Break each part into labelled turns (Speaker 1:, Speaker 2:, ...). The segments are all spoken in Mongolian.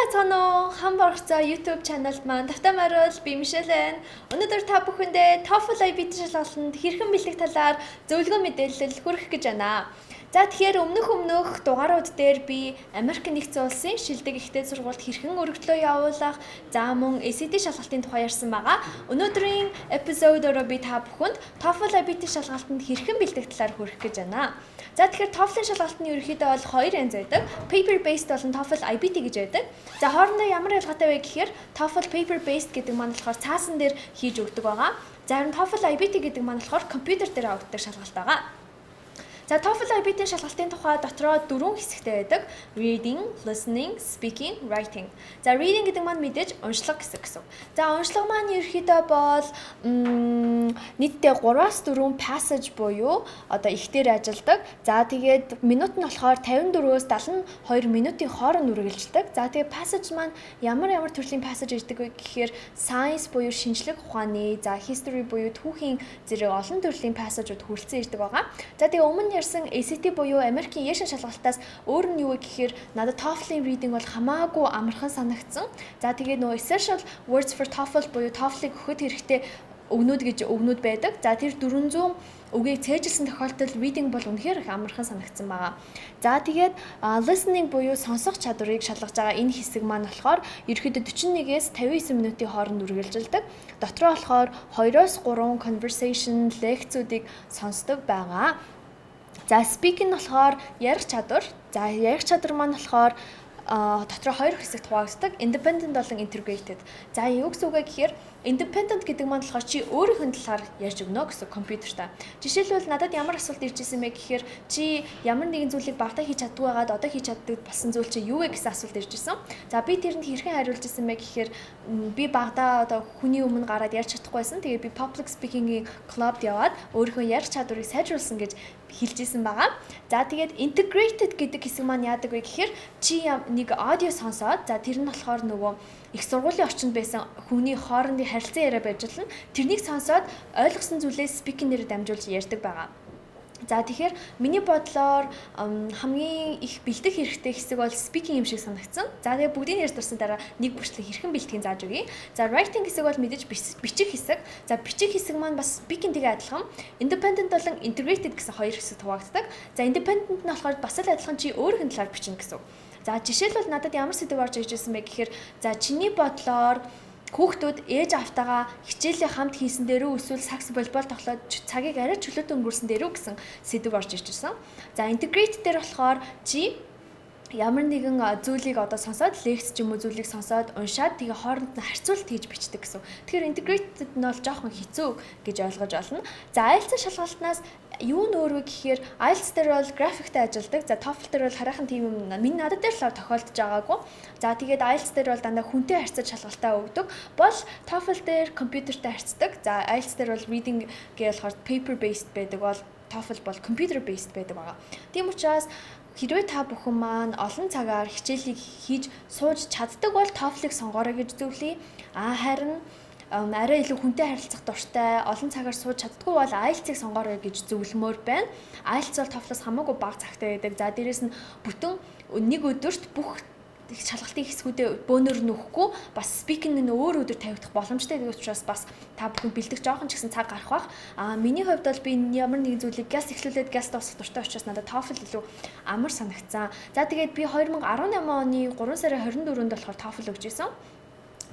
Speaker 1: байцгаана уу? Хамборгцоо YouTube channel маань тавтай маруул би Мишелэн. Өнөөдөр та бүхэндээ TOEFL IBT шалгалтанд хэрхэн бэлдэх талаар зөвлөгөө мэдээлэл хүргэх гэж байна. За тэгэхээр өмнөх дугаарууд дээр би Америк нэгдсэн улсын шилдэг ихтэй сургуульд хэрхэн өргөдлөө явуулах, за мөн ACT шалгалтын тухай ярьсан байгаа. Өнөөдрийн эпизодороо би та бүхэнд TOEFL IBT шалгалтанд хэрхэн бэлдэх талаар хүргэх гэж байна. За тэгэхээр TOEFL-ын шалгалт нь ерөнхийдөө бол хоёр янз байдаг. Paper based болон TOEFL IBT гэж байдаг. За хоорондоо ямар ялгаатай вэ гэхээр TOEFL paper based гэдэг маань болохоор цаасан дээр хийж өгдөг байгаа. За харин TOEFL IBT гэдэг маань болохоор компьютер дээр авдаг шалгалт байгаа. За TOEFL IBT шалгалтын тухай дотроо 4 хэсэгтэй байдаг. Reading, listening, speaking, writing. За reading гэдэг маань мэдээж уншлага гэсэн. За уншлага маань ерөөхдөө бол нийтдээ 3-4 passage буюу одоо ихтер ажилладаг. За тэгээд минут нь болохоор 54-өөс 72 минутын хооронд үргэлжилдэг. За тэгээд passage маань ямар төрлийн passage ирдэг вэ гэхээр science буюу шинжлэх ухааны, за history буюу түүхийн зэрэг олон төрлийн passage-ууд хүрэлцэн ирдэг байгаа. За тэгээд өмнө ярьсан ACT буюу Америкийн Яшин шалгалтаас өөр нь юу вэ гэхээр надад TOEFL-ийн reading бол хамаагүй амархан санагдсан. За тэгээд нөгөө essential words for TOEFL буюу TOEFL-ыг өгөхөд хэрэгтэй өгнүүд байдаг. За тэр 400 үгийг цээжилсэн тохиолдолд reading бол үнэхээр их амархан санагдсан байгаа. За тэгээд listening буюу сонсох чадварыг шалгаж байгаа энэ хэсэг маань болохоор ерөөхдөө 41-ээс 59 минутын хооронд үргэлжилдэг. Дотроо болохоор 2-3 conversation лекцүүдийг сонсдог байгаа. За speaking болохоор ярих чадвар. За ярих чадвар маань болохоор дотроо хоёр хэсэгт хуваагддаг. Independent болон integrated. За юу гэсэн үг вэ гэхээр independent гэдэг маань болохоор чи өөрийнхөө талаар ярьж өгнө гэсэн компьютертай. Жишээлбэл надад ямар асуулт ирж ирсэн бэ гэхээр чи ямар нэгэн зүйлийг багтаа хийж чаддгүй байгаад одоо хийж чаддаг болсон зүйл чи юу вэ гэсэн асуулт ирж ирсэн. За би тэрэнд хэрхэн хариулж ирсэн бэ гэхээр би багтаа одоо хүний өмнө гараад ярьж чадахгүйсэн. Тэгээд би public speaking-ийн club-д яваад өөрийнхөө ярих чадварыг сайжруулсан гэж хэлж исэн байгаа. За тэгээд integrated гэдэг хэсэг маань яадаг вэ гэхээр чи нэг аудио сонсоод за тэр нь болохоор нөгөө их сургуулийн орчинд байсан хүний хоорондын харилцан яриа байж болно. Тэрнийг сонсоод ойлгосон зүйлээ speaking-ээр дамжуулж ярьдаг байгаа. За тэгэхээр миний бодлоор хамгийн их бэлдэх хэрэгтэй хэсэг бол speaking юм шиг санагдсан. За тэгээ бүгдийг ярьж дурсан дараа нэг бүрчлэг хэрхэн бэлтгэхин зааж өгье. За writing хэсэг бол мэдээж бичих хэсэг. За бичих хэсэг маань бас speaking-тэй адилхан. Independent болон integrated гэсэн хоёр хэсэгт хуваагддаг. За independent нь болохоор бас л адилхан чи өөрийнхөө талаар бичнэ гэсэн. За жишээлбэл надад ямар сэдв орж ирж байсан бэ гэхээр за чиний бодлоор хүүхдүүд ээж автагаа хичээлээ хамт хийсэн дээрүү эсвэл сакс волейбол тоглоод цагийг арай чөлөөтэй өнгөрсөн дээрүү гэсэн сэдв орж ирж ирсэн. За integrate дээр болохоор чи ямар нэгэн зүйлийг одоо сонсоод лекц ч юм уу зүйлийг сонсоод уншаад тэгээ хооронд нь харьцуулт хийж бичдэг гэсэн. Тэгэхээр integrated нь бол жоохон хэцүү гэж ойлгож байна. За IELTS шалгалтнаас юу нөөрвө гэхээр IELTS дээр бол графиктай ажилладаг. За TOEFL дээр бол хараахан тийм юм миний надад дээр л тохиолдож байгаагүй. За тэгээд IELTS дээр бол дандаа хүнтэй харьцаж шалгалтаа өгдөг. Бол TOEFL дээр компьютертэй харьцдаг. За IELTS дээр бол reading гэж болохоор paper based байдаг бол TOEFL бол computer based байдаг байгаа. Тийм учраас хэрвээ та бүхэн маань олон цагаар хичээлийг хийж сууж чаддаг бол TOEFL-ыг сонгоорой гэж зөвлөе. Харин арай илүү хүнтэй харилцах дуртай, олон цагаар сууж чаддгүй бол IELTS-ыг сонгоорой гэж зөвлөмөр байна. IELTS бол TOEFL-аас хамаагүй бага цагтай байдаг. За дээрэс нь бүтэн нэг өдөрт бүх шалгалтын хэсгүүдээ бөөнөр нөхгүй бас speaking нь өөр өдөр тавигдах боломжтой гэдэг учраас бас та бүхэн бэлдэх жоохон ч гэсэн цаг гарах бах. Миний хувьд бол би ямар нэгэн зүйлийг газ эхлүүлээд газ дуусгах дуртай учраас надад TOEFL илүү амар санагцсан. За тэгээд би 2018 оны 3 сарын 24-нд болохоор TOEFL өгч ирсэн.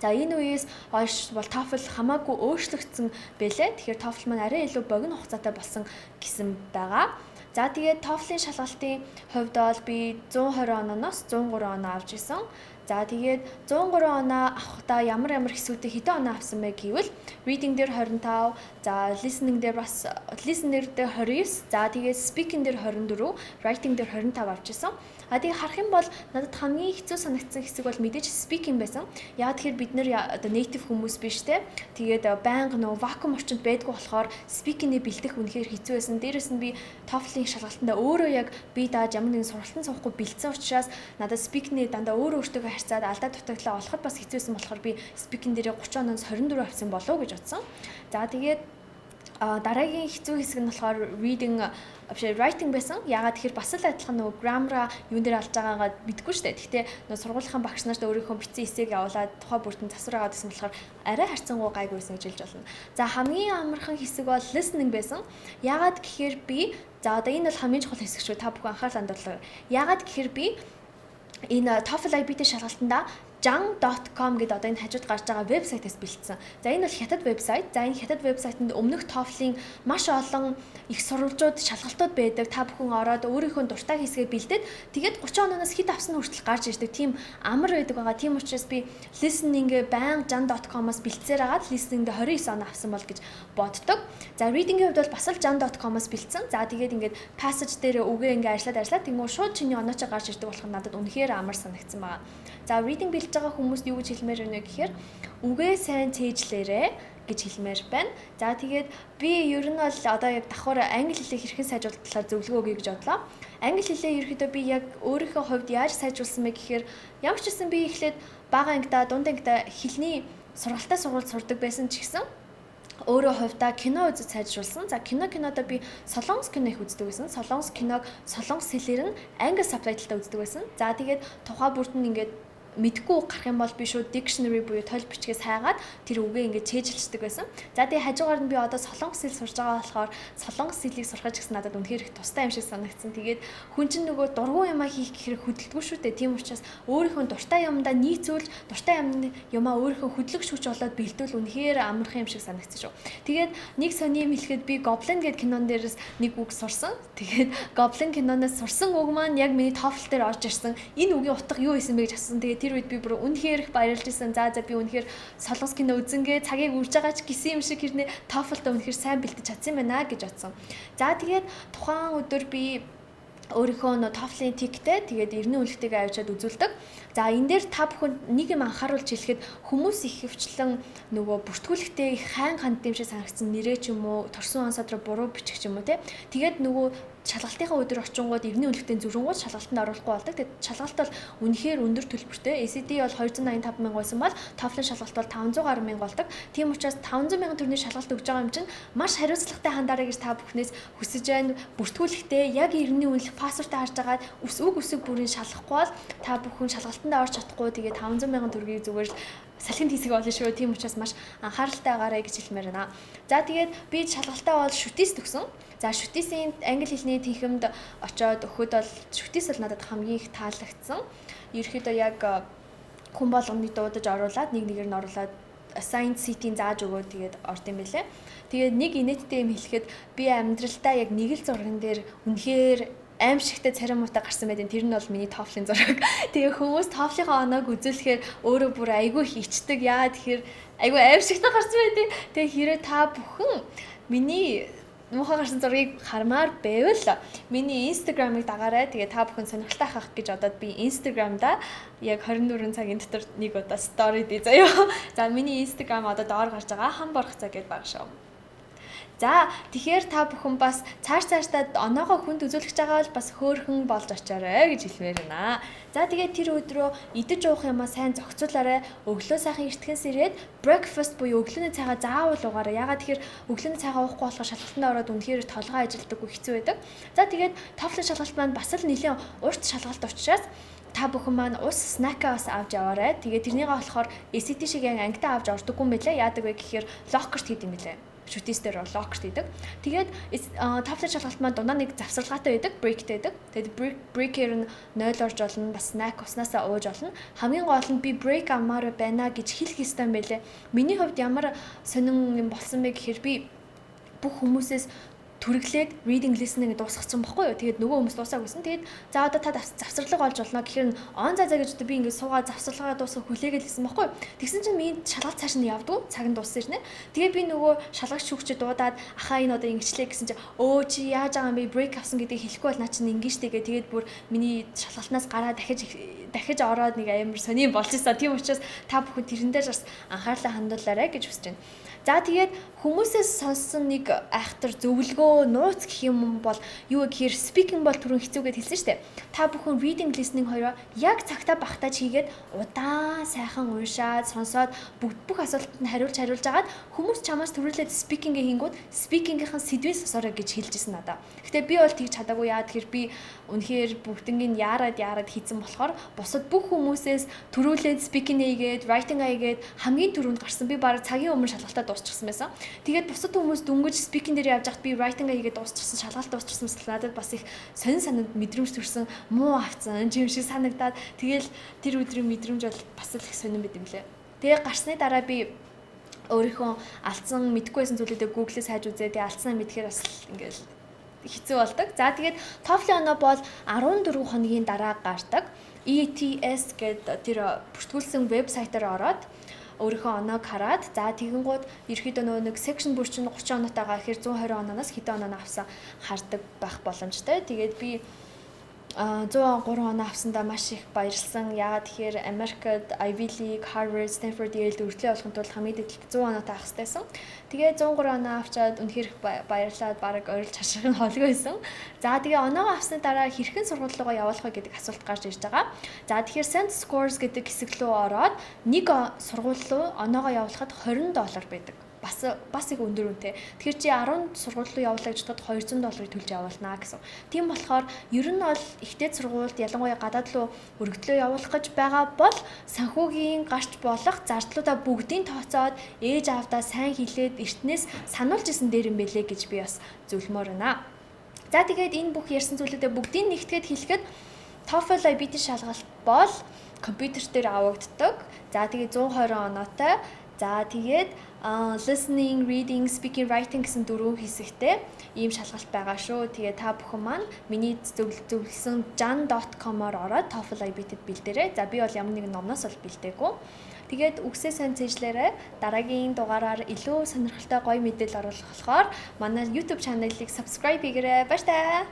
Speaker 1: За энэ үеэс хойш бол TOEFL хамаагүй өөрчлөгдсөн байлээ. Тэгэхээр TOEFL маань арай илүү богино хугацаатай болсон гэсэн байгаа. За тэгээд TOEFL-ийн шалгалтын хувьд бол би 120 оноос 103 оноо авч исэн. За тэгээд 103 оноо авахдаа ямар хэсгүүдээ хэдэн оноо авсан бэ гэвэл reading дээр 25, за listening дээр бас listener дээр 29, за тэгээд speaking дээр 24, writing дээр 25 авч исэн. Тэгээд харах юм бол надад хамгийн хэцүү санагдсан хэсэг бол мэдээж speaking байсан. Яа тэгэхээр бид нэр одоо native хүмүүс биш те. Тэгээд байнга нөгөө vacuum орчинд байдгүй болохоор speaking-ийг бэлдэх үнэхээр хэцүү байсан. Дээрээс нь би TOEFL-ийн шалгалтанда өөрөө яг би дааж ямар нэгэн сургалтанд суухгүй бэлдсэн учраас надад speaking-ийг дандаа өөртөө харьцаад алдаа дутагдлаа олоход бас хэцүүсэн болохоор би speaking дээр 30 оноос 24 авсан болов уу гэж бодсон. За тэгээд дараагийн хэцүү хэсэг нь болохоор writing байсан. Ягаад тэгэхээр бас л адилхан нөгөө grammar юун дээр алж байгаагаа мэдэхгүй шүү дээ. Гэхдээ нөгөө сургуулийн багш нарт өөрийнхөө бичсэн эсээг явуулаад тухай бүртэн засвар аваад гэсэн болохоор арай харьцангуй гайгүй байсан гэж хэлж болно. За хамгийн амархан хэсэг бол listening байсан. Ягаад гэхээр би за одоо энэ бол хамгийн чухал хэсэг шүү. Та бүхэн анхаарал хандуулаарай. Ягаад гэхээр би энэ TOEFL IB-ийн шалгалтанда jang.com гэдэг одоо энэ хажууд гарч байгаа вебсайтаас бэлдсэн. За энэ бол хятад вебсайт. За энэ хятад вебсайтанд өмнөх TOEFL-ийн маш олон их сурвалжууд, шалгалтууд байдаг. Та бүхэн ороод өөрийнхөө дуртай хэсгээ бэлдээд тэгээд 30 оноос хэд авсан хүртэл гарч ирдэг. Тийм амар байдаг байгаа. Тийм учраас би listening-гээ байнга jang.com-аас бэлдсээр агаад listening-д 29 оноо авсан бол гэж боддог. За reading-ийн хувьд бол бас л jang.com-аас бэлдсэн. За тэгээд ингээд passage дээр үгээ ингээд ажиллаад тэнгуү шууд чиний оноочоо гарч ирдэг болох нь надад үнэхээр амар санагдсан байгаа. За reading бэлдэж байгаа хүмүүст юу гэж хэлмээр байна вэ гэхээр үгээ сайн цээжлээрэ гэж хэлмээр байна. За тэгээд би ер нь бол одоо яг давхар англи хэлийг хэрхэн сайжруулах талаар зөвлөгөө өгье гэж бодлоо. Англи хэлээ ерөөдөө би яг өөрийнхөө хувьд яаж сайжруулсан бэ гэхээр ямар ч гэсэн би эхлээд бага ангидаа дунд ангидаа хэлний сургалтаа сурдаг байсан ч гэсэн өөрөө хувьдаа кино үзэж сайжруулсан. За кинодоо би солонгос кино их үздэг байсан. Солонгос киног солонгос хэлээр нь англи сабтайтлтай үздэг байсан. За тэгээд тухай бүрт нь ингээд мэдгүй гарах юм бол би шууд dictionary буюу тойл бичгээс хайгаад тэр үгээ ингээд чэйжилчдэг байсан. За тэгээ хажуугаар нь би одоо солонгос хэл сурж байгаа болохоор солонгос хэлийг сурах гэсэн надад үнэхээр их тустай юм шиг санагдсан. Тэгээд хүн чинь нөгөө дургуун юмаа хийх гэхээр хөдөлгөө шүү дээ. Тийм учраас өөрийнхөө дуртай юмдаа нийцүүлж дуртай юмаа өөрийнхөө хөдлөгч хүч болоод бэлдвэл үнэхээр амархан юм шиг санагдсан шүү. Тэгээд нэг сони юм хэлэхэд би Goblin гэдэг кинон дээрээс нэг үг сурсан. Тэгээд Goblin киноноос сурсан үг маань яг миний TOEFL дээр орж ирсэн. Энэ үгийн утга юу байсан бэ гэж асуусан. Тэгээд тэр үед би бүр үнэхээр их баярлж байсан. За би үнэхээр солонгос кино үзэнгээ цагийг үрж байгаа ч гэсэн юм шиг хэрнээ TOEFL-д үнэхээр сайн бэлдэж чадсан юм байна гэж бодсон. За тэгээд тухайн өдөр би өөрийнхөө TOEFL-ийн тиктэй тэгээд эрдэнэ үнэлгээгээ авчиад үзүүлдэг. За энэ дээр та бүхэнд нэг юм анхааруулж хэлэхэд хүмүүс их хвчлэн нөгөө бүртгүүлэхдээ их хайн ханд юм шиг санагдсан нэрээ ч юм уу торсон ансаад буруу бичих ч юм уу те. Тэгээд нөгөө шалгалтынхаа өдөр очингууд эрдэнэ үнэлгээний зүрхэнгууд шалгалтанд оруулахгүй болдог. Тэгээд шалгалт бол үнэхээр өндөр төлбөртэй. ACT бол 285 мянга байсан бол TOEFL шалгалт бол 500 гаруй мянга болдог. Тийм учраас 500 мянган төгрөгийн шалгалт өгж байгаа юм чинь маш хариуцлагатай хандаарай гэж та бүхнээс хүсэж байна. Бүртгүүлэхдээ яг эрдэнэ үнэлэх пассвортыг харж агаад үг үсэг бүрийн шалгахгүй бол та бүхэн шалгалтанд орж чадахгүй. Тэгээд 500 мянган төгрөгийг зүгээр л салхинд хийсэг болно шүү. Тийм учраас маш анхааралтай байгаарай гэж хэлмээр байна. За тэгээд би шалгалтаа бол шүтээс төгсөн. За шүтээсийн англи хэлний тэнхимд очиод өгөхөд бол шүтээс л надад хамгийн их таалагдсан. Ерөнхийдөө яг хүн болгоны дуудаж оруулаад нэгээр нь оруулаад assigned seat-ийн зааж өгөө тэгээд орд юм бэлээ. Тэгээд нэг инээдтэй юм хэлэхэд би амьдралдаа яг нэг л зурган дээр үнэхээр аимшигтай царимуутай гарсан байдیں۔ Тэр нь бол миний TOEFL-ийн зураг. Тэгээ хүмүүс TOEFL-ийнхаа оноог үзүүлэхээр өөрөө бүр айгүй хичдэг. Яа тэгэхээр айгүй аимшигтай гарсан байдیں۔ Тэгээ хэрэг та бүхэн миний муухай гарсан зургийг хармаар байвал миний Instagram-ыг дагаарай. Тэгээ та бүхэн сонирхолтой хах гэж одоод би Instagram-да яг 24 цагийн дотор нэг удаа story дий заяа. За миний Instagram одоо доор гарч байгаа хамборх цаг гэдээ баг шүү. За тэгэхээр та бүхэн бас цаашдаа оноогоо хүнд үзүүлэх байгаа бол бас хөөрхөн болж очиорой гэж хэлмээр байна. За тэгээд тэр өдрөө идэж уух юмаа сайн зохицуулаарай. Өглөө сайхан эртхэн сэрээд breakfast буюу өглөөний цайгаа заавал уугаарай. Ягаад тэгэхээр өглөөний цайгаа уухгүй болохоор шалгалтанд ороод үнэхээр толгой ажилдаггүй хэцүү байдаг. За тэгээд TOEFL шалгалт маань бас л нэлээд урт шалгалт учраас та бүхэн маань ус снакаас авч яваарай. Тэгээд тэрнийгээ болохоор ACT шиг ангидаа авч ордоггүй юм билээ. Яадаг вэ гэхээр локерт хийд юм билээ. Шүтээс дээр локерт хийдэг. Тэгээд TOEFL шалгалт маань дандаа нэг завсарлагатай байдаг, breakтэй байдаг. Тэгээд breaker нь 0 орж олно, бас snack уснасаа ууж олно. Хамгийн гол нь би break амаар байна гэж хэлэх ёстой юм байлээ. Миний хувьд ямар сонин юм болсон бэ гэхээр би бүх хүмүүсээс түрэглээд reading listening дуусгацсан байхгүй юу. Тэгээд нөгөө хүмүүс дуусаагүй гэсэн. Тэгээд за одоо та завсарлага олж болно гэхээр он заа гэж би ингээд суугаад завсарлагаа дуусгах хүлээгээд хэлсэн байхгүй юу. Тэгсэн чинь миний шалгалт цааш нь явдгүй. Цаг нь дууссан шнэ. Тэгээд би нөгөө шалгагч шүүгчд дуудаад ахаа энэ одоо ингэчлээ гэсэн чинь өө чи яаж байгаа юм бэ? Break авсан гэдгийг хэлэхгүй бол наа чинь ингэж тэгээд тэгээд бүр миний шалгалтнаас гараа дахиж ороод нэг амар сони болж ирсэн. Тийм учраас та бүхэн тэрэн дээр бас анхаарлаа хандуулаарай гэж хүсэж байна. За тэгээд хүмүүсээс сонссон нэг айхтар зөвлөгөө нөгөө нууц гэх юм бол юу гэхээр speaking бол түрүүн хэцүү гэж хэлсэн шүү дээ. Та бүхэн reading listening хоёроо яг цагтаа багтааж хийгээд удаан сайхан уншаад сонсоод бүх асуултанд хариулж агаад хүмүүс чамаас төрүүлээд speaking-гээ хийнгүүт speaking-ийн сэдвээс сосороо гэж хэлжсэн надаа. Гэтэ би бол тэгж чадаагүй яа тэгэхээр би үнэхээр бүгднийг яарад хийцэн болохоор бусад бүх хүмүүсээс төрүүлээд speaking хийгээд writing хийгээд хамгийн түрүүнд гарсан би бараг цагийн өмнө шалгалтаа дуусчихсан байсан. Тэгээд бусад хүмүүс дөнгөж speaking дээр явж хат би writing хийгээд дуусчихсан шалгалт дуусчихсан мэт надад бас их сонин санаад мэдрэмж төрсэн муу авцсан юм шиг санагдаад тэгэл тэр өдрийн мэдрэмж бол бас л их сонин байт юм лээ. Тэгээ гарсны дараа би өөрийнхөө алдсан мэдгүй байсан зүйлүүдээ Google-ээс хайж үзээ. Тэгээ алдсан мэдхээр бас ингээл хэцүү болдог. За тэгээд TOEFL оноо бол 14 хоногийн дараа гардаг. ETS гэдэг тэр бүртгүүлсэн вебсайтаар ороод өөрийнхөө оноог хараад за тэгэнгүүт ерөөхдөө нэг section бүр чинь 30 оноотойгоо ихээр 120 ононоос хэдэн оноо авсан хардаг байх боломжтой. Тэгээд би 103 оноо авсандаа маш их баярлсан. Яагаад тэгэхээр Америкт Ivy League, Harvard, Stanford Yale үргэлжлээ болохын тулд хамгийн дээд 100 оноотой авах хэрэгтэйсэн. Тэгээд 103 оноо авчаад үнэхээр баярлаад бараг ойрлж хаших нь холгүй байсан. За тэгээ оноогоо авсны дараа хэрхэн сургууль руугаа явуулах вэ гэдэг асуулт гарч ирж байгаа. За тэгэхээр Cent Scores гэдэг хэсэг рүү ороод нэг сургууль руу оноогоо явуулахад $20 байдаг. Бас их өндөр үнэтэй. Тэгэхээр чи 10 сургууль руу явуулаа гэж бодоход $200 төлж явуулнаа гэсэн. Тийм болохоор ер нь бол ихтэй сургуульд ялангуяа гадаад руу өргөдлөө явуулах гэж байгаа бол санхүүгийн гарч болох зардлуудаа бүгдийг тооцоод ээж аавдаа сайн хэлээд эртнээс сануулж исэн дээр юм бэлээ гэж би бас зөвлөмөр байна. За тэгээд энэ бүх ярьсан зүйлүүдээ бүгдийг нэгтгээд хэлэхэд TOEFL IBT шалгалт бол компьютер дээр авагддаг. За тэгээд 120 оноотой. За тэгээд listening, reading, speaking, writing гэсэн дөрвөн хэсэгтэй ийм шалгалт байгаа шүү. Тэгээ та бүхэн маань миний зөвлөсөн jan.com-оор ороод TOEFL IBT-д бэлдээрэй. За би бол ямар нэгэн номноос бол бэлдээгүй. Тэгээд үгсээ сайн цээжлээрэй. Дараагийн дугаараар илүү сонирхолтой гоё мэдээлэл оруулах болохоор манай YouTube channel-ыг subscribe хийгээрэй. Баяр таа.